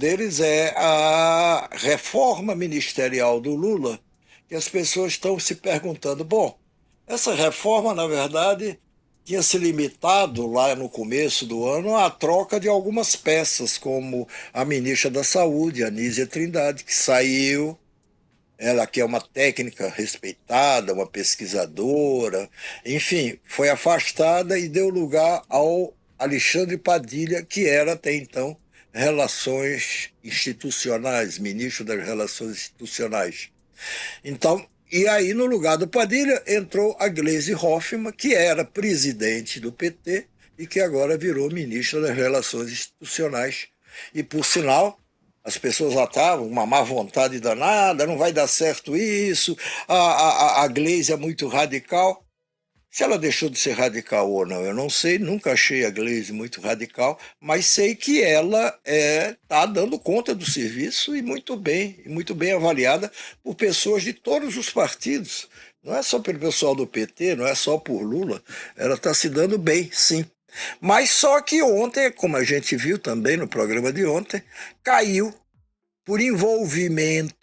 deles é a reforma ministerial do Lula, que as pessoas estão se perguntando, bom, essa reforma, na verdade, tinha se limitado lá no começo do ano à troca de algumas peças, como a ministra da Saúde, Anísia Trindade, que saiu, ela que é uma técnica respeitada, uma pesquisadora, enfim, foi afastada e deu lugar ao Alexandre Padilha, que era até então Relações Institucionais, ministro das Relações Institucionais. Então, e aí no lugar do Padilha entrou a Gleisi Hoffmann, que era presidente do PT e que agora virou ministra das Relações Institucionais. E por sinal, as pessoas lá estavam, uma má vontade danada, não vai dar certo isso, a Gleisi é muito radical. Se ela deixou de ser radical ou não, eu não sei, nunca achei a Gleisi muito radical, mas sei que ela está dando conta do serviço e muito bem avaliada por pessoas de todos os partidos. Não é só pelo pessoal do PT, não é só por Lula, ela está se dando bem, sim. Mas só que ontem, como a gente viu também no programa de ontem, caiu por envolvimento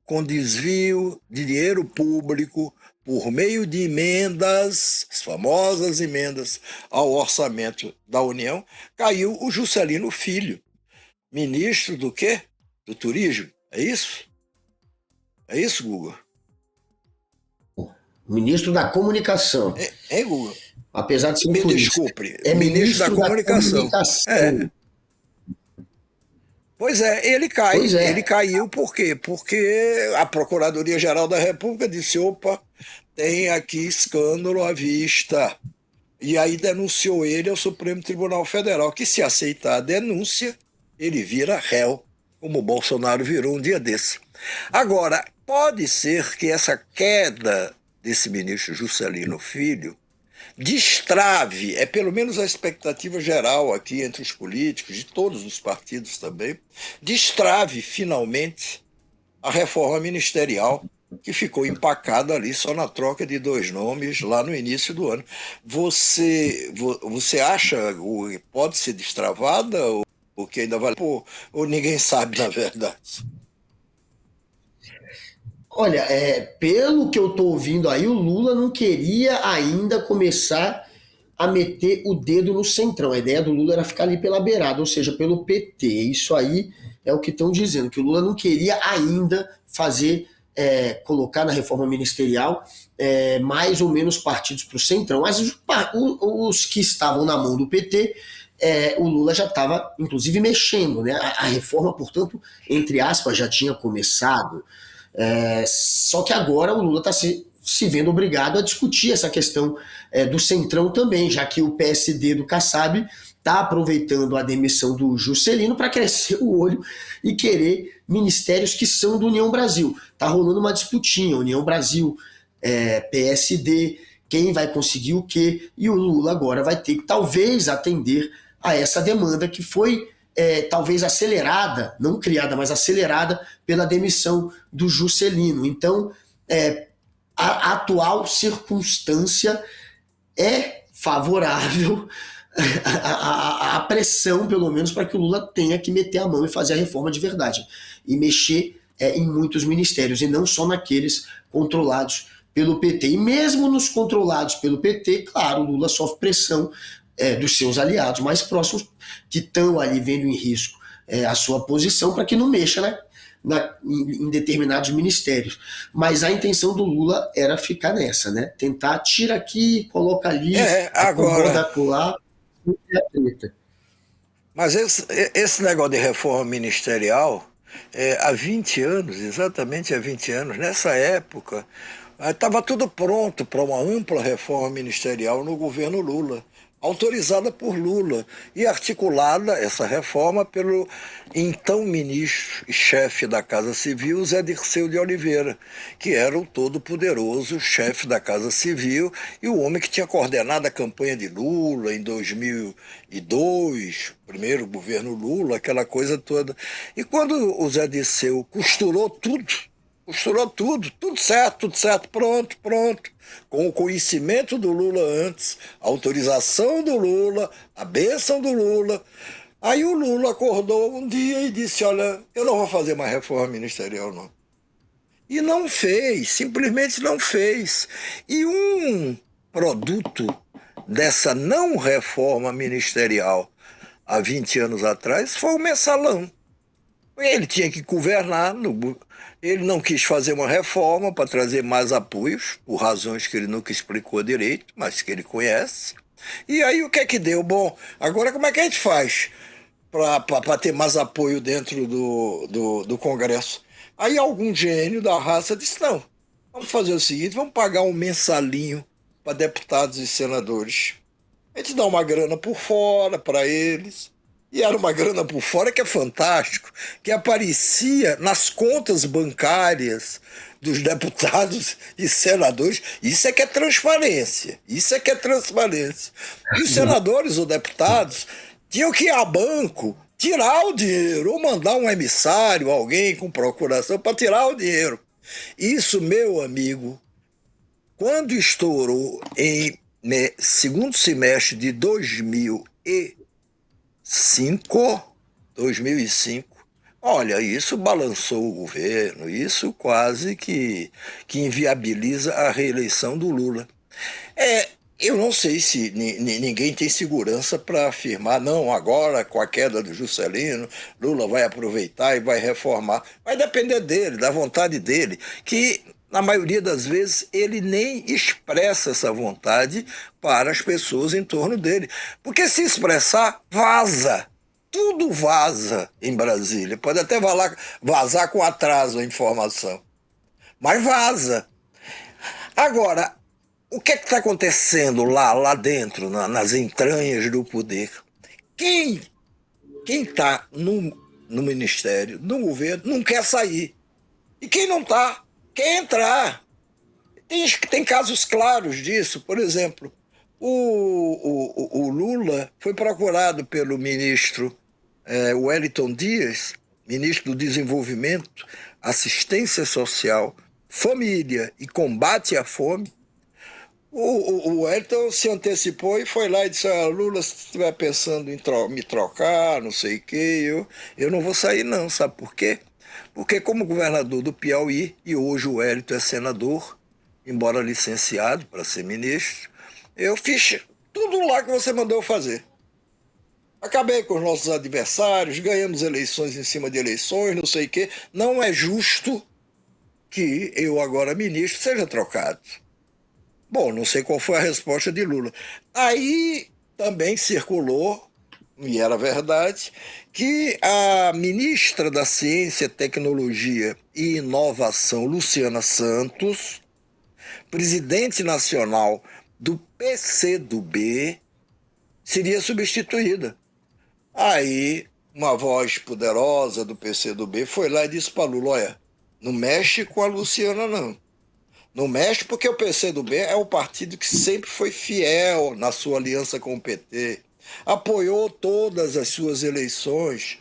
com desvio de dinheiro público por meio de emendas, as famosas emendas ao orçamento da União, caiu o Juscelino Filho, ministro do quê? Do turismo. É isso? É isso, Guga? Ministro da Comunicação. Guga? Apesar de ser um Me turista. desculpe, É ministro da ministro da Comunicação. Comunicação. Pois é, Pois ele é. caiu por quê? Porque a Procuradoria-Geral da República disse, opa, tem aqui escândalo à vista. E aí denunciou ele ao Supremo Tribunal Federal, que se aceitar a denúncia, ele vira réu, como o Bolsonaro virou um dia desse. Agora, pode ser que essa queda desse ministro Juscelino Filho destrave, é pelo menos a expectativa geral aqui entre os políticos, de todos os partidos também, destrave finalmente a reforma ministerial que ficou empacada ali só na troca de dois nomes lá no início do ano. Você acha que pode ser destravada ou que ainda vai... ou ninguém sabe, na verdade? Olha, pelo que eu estou ouvindo aí, o Lula não queria ainda começar a meter o dedo no centrão. A ideia do Lula era ficar ali pela beirada, ou seja, pelo PT. Isso aí é o que estão dizendo, que o Lula não queria ainda fazer, colocar na reforma ministerial mais ou menos partidos para o centrão. Mas os que estavam na mão do PT, o Lula já estava, inclusive, mexendo. Né? A reforma, portanto, entre aspas, já tinha começado. Só que agora o Lula está se vendo obrigado a discutir essa questão do centrão também, já que o PSD do Kassab está aproveitando a demissão do Juscelino para crescer o olho e querer ministérios que são do União Brasil. Está rolando uma disputinha, União Brasil, PSD, quem vai conseguir o quê, e o Lula agora vai ter que talvez atender a essa demanda que foi talvez acelerada, não criada, mas acelerada pela demissão do Juscelino. Então, a atual circunstância é favorável à pressão, pelo menos, para que o Lula tenha que meter a mão e fazer a reforma de verdade. E mexer em muitos ministérios, e não só naqueles controlados pelo PT. E mesmo nos controlados pelo PT, claro, o Lula sofre pressão dos seus aliados mais próximos, que estão ali vendo em risco a sua posição para que não mexa em determinados ministérios. Mas a intenção do Lula era ficar nessa, né? Tentar, tira aqui, coloca ali, acomoda Agora, acolá, e a treta. mas esse negócio de reforma ministerial, há 20 anos, exatamente há 20 anos, nessa época, estava tudo pronto para uma ampla reforma ministerial no governo Lula, autorizada por Lula e articulada essa reforma pelo então ministro e chefe da Casa Civil, Zé Dirceu de Oliveira, que era o todo-poderoso chefe da Casa Civil e o homem que tinha coordenado a campanha de Lula em 2002, primeiro governo Lula, aquela coisa toda. E quando o Zé Dirceu costurou tudo certo, pronto, pronto. Com o conhecimento do Lula antes, a autorização do Lula, a bênção do Lula. Aí o Lula acordou um dia e disse: olha, eu não vou fazer mais reforma ministerial, não. E não fez, simplesmente não fez. E um produto dessa não reforma ministerial há 20 anos atrás foi o mensalão. Ele tinha que governar, ele não quis fazer uma reforma para trazer mais apoios, por razões que ele nunca explicou direito, mas que ele conhece. E aí o que é que deu? Bom, agora como é que a gente faz para ter mais apoio dentro do Congresso? Aí algum gênio da raça disse: não, vamos fazer o seguinte, vamos pagar um mensalinho para deputados e senadores. A gente dá uma grana por fora para eles. E era uma grana por fora que é fantástico, que aparecia nas contas bancárias dos deputados e senadores. Isso é que é transparência. Isso é que é transparência. E os senadores ou deputados tinham que ir a banco tirar o dinheiro, ou mandar um emissário, alguém com procuração, para tirar o dinheiro. Isso, meu amigo, quando estourou em segundo semestre de 2005, olha, isso balançou o governo, isso quase que inviabiliza a reeleição do Lula. Eu não sei se ninguém tem segurança para afirmar: não, agora com a queda do Juscelino, Lula vai aproveitar e vai reformar. Vai depender dele, da vontade dele, que na maioria das vezes ele nem expressa essa vontade para as pessoas em torno dele. Porque se expressar, vaza. Tudo vaza em Brasília. Pode até vazar com atraso a informação, mas vaza. Agora, o que está acontecendo lá dentro, nas entranhas do poder? Quem está no ministério, no governo, não quer sair. E quem não está, quer entrar. Tem casos claros disso. Por exemplo, o Lula foi procurado pelo ministro Wellington Dias, ministro do Desenvolvimento, Assistência Social, Família e Combate à Fome. O Wellington se antecipou e foi lá e disse: Lula, se estiver pensando em me trocar, não sei o quê, eu não vou sair não, sabe por quê? Porque como governador do Piauí, e hoje o Wellington é senador, embora licenciado para ser ministro, eu fiz tudo lá que você mandou eu fazer. Acabei com os nossos adversários, ganhamos eleições em cima de eleições, não sei o quê. Não é justo que eu, agora ministro, seja trocado. Bom, não sei qual foi a resposta de Lula. Aí também circulou, e era verdade, que a ministra da Ciência, Tecnologia e Inovação, Luciana Santos, presidente nacional do PCdoB, seria substituída. Aí uma voz poderosa do PCdoB foi lá e disse para Lula: olha, não mexe com a Luciana, não. Não mexe porque o PCdoB é o partido que sempre foi fiel na sua aliança com o PT, apoiou todas as suas eleições.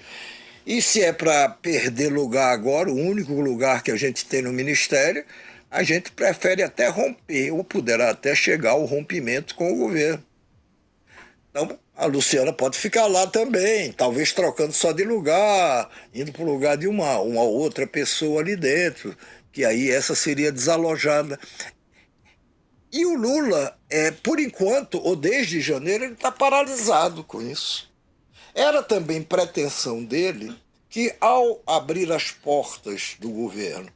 E se é para perder lugar agora, o único lugar que a gente tem no ministério, a gente prefere até romper, ou poderá até chegar ao rompimento com o governo. Então, a Luciana pode ficar lá também, talvez trocando só de lugar, indo para o lugar de uma outra pessoa ali dentro, que aí essa seria desalojada. E o Lula, por enquanto, ou desde janeiro, ele está paralisado com isso. Era também pretensão dele que, ao abrir as portas do governo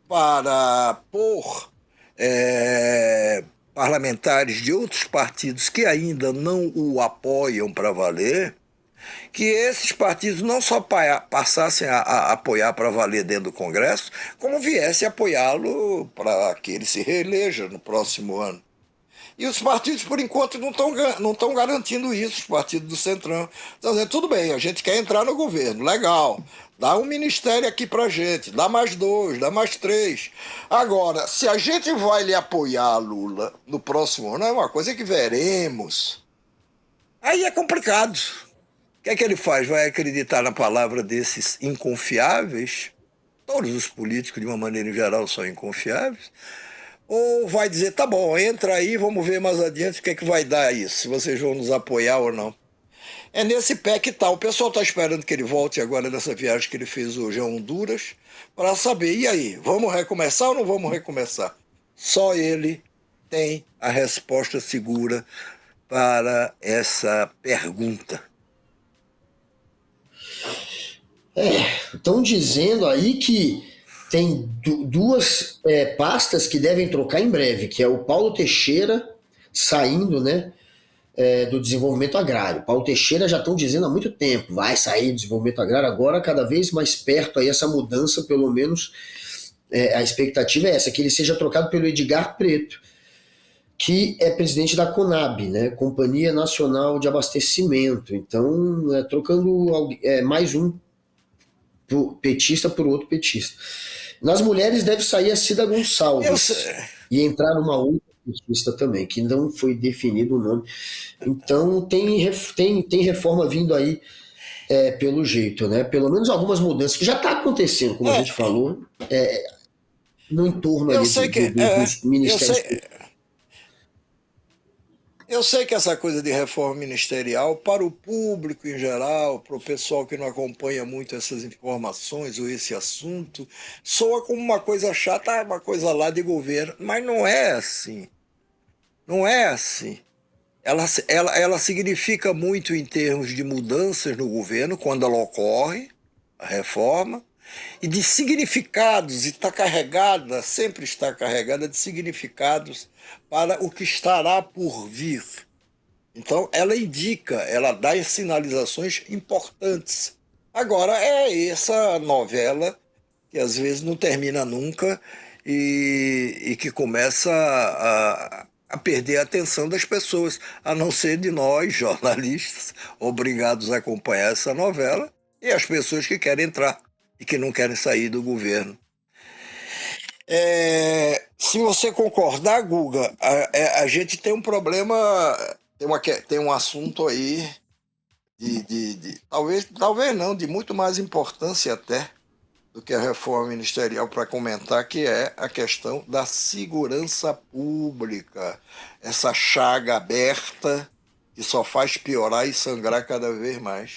para pôr parlamentares de outros partidos que ainda não o apoiam para valer, que esses partidos não só passassem a apoiar para valer dentro do Congresso, como viessem apoiá-lo para que ele se reeleja no próximo ano. E os partidos, por enquanto, não estão garantindo isso, os partidos do Centrão. Estão dizendo: tudo bem, a gente quer entrar no governo, legal, dá um ministério aqui para gente, dá mais 2, dá mais 3. Agora, se a gente vai lhe apoiar, Lula, no próximo ano, é uma coisa que veremos. Aí é complicado. O que é que ele faz? Vai acreditar na palavra desses inconfiáveis? Todos os políticos, de uma maneira em geral, são inconfiáveis. Ou vai dizer: tá bom, entra aí, vamos ver mais adiante o que é que vai dar isso, se vocês vão nos apoiar ou não. É nesse pé que está. O pessoal está esperando que ele volte agora nessa viagem que ele fez hoje a Honduras, para saber, e aí, vamos recomeçar ou não vamos recomeçar? Só ele tem a resposta segura para essa pergunta. Estão dizendo aí que tem duas pastas que devem trocar em breve, que é o Paulo Teixeira saindo, né, do desenvolvimento agrário. Paulo Teixeira já estão dizendo há muito tempo, vai sair do desenvolvimento agrário, agora cada vez mais perto aí essa mudança, pelo menos a expectativa é essa, que ele seja trocado pelo Edgar Preto, que é presidente da Conab, né, Companhia Nacional de Abastecimento. Então, trocando mais um petista por outro petista. Nas mulheres deve sair a Cida Eu, Gonçalves e entrar uma outra petista também, que não foi definido o nome. Então tem reforma vindo aí pelo jeito, né? Pelo menos algumas mudanças que já está acontecendo, como a gente falou, no entorno eu ali sei que dos eu ministérios. sei, eu sei que essa coisa de reforma ministerial, para o público em geral, para o pessoal que não acompanha muito essas informações ou esse assunto, soa como uma coisa chata, uma coisa lá de governo, mas não é assim. Não é assim. Ela significa muito em termos de mudanças no governo, quando ela ocorre, a reforma, e de significados, e está carregada, sempre está carregada de significados para o que estará por vir. Então, ela indica, ela dá sinalizações importantes. Agora, é essa novela que às vezes não termina nunca e que começa a perder a atenção das pessoas, a não ser de nós, jornalistas, obrigados a acompanhar essa novela, e as pessoas que querem entrar e que não querem sair do governo. Se você concordar, Guga, a gente tem um problema, tem um assunto aí talvez não, de muito mais importância até do que a reforma ministerial para comentar, que é a questão da segurança pública, essa chaga aberta que só faz piorar e sangrar cada vez mais.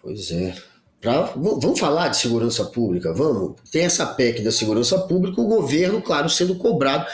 Pois é. Vamos falar de segurança pública? Vamos? Tem essa PEC da segurança pública, o governo, claro, sendo cobrado